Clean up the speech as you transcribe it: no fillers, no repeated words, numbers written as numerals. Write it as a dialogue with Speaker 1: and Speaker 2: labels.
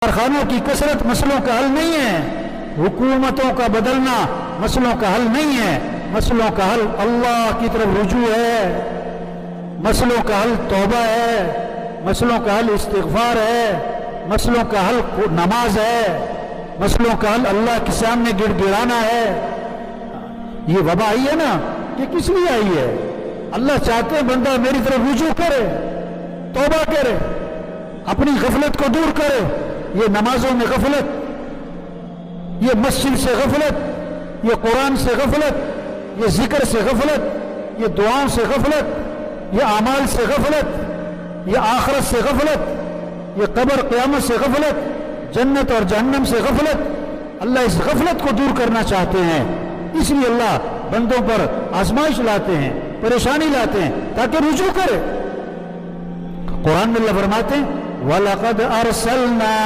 Speaker 1: कारखानों की कसरत मसलों का हल नहीं है, हुकूमतों का बदलना मसलों का हल नहीं है। मसलों का हल अल्लाह की तरफ रुजू है, मसलों का हल तौबा है, मसलों का हल इस्तिग़फ़ार है, मसलों का हल नमाज है, मसलों का हल अल्लाह के सामने गिड़गिड़ाना है। ये वबा आई है ना, ये किस लिए आई है? अल्लाह चाहते हैं बंदा मेरी तरफ रुजू करे, तौबा करे, अपनी गफलत को दूर करे। ये नमाजों में गफलत, ये मस्जिद से गफलत, ये कुरान से गफलत, ये जिक्र से गफलत, ये दुआओं से गफलत, ये आमाल से गफलत, ये आखिरत से गफलत, ये कब्र क़यामत से गफलत, जन्नत और जहन्नम से गफलत। अल्लाह इस गफलत को दूर करना चाहते हैं, इसलिए अल्लाह बंदों पर आजमाइश लाते हैं, परेशानी लाते हैं ताकि रुजू करे। कुरान में अल्लाह फरमाते हैं वलक़द अरसलना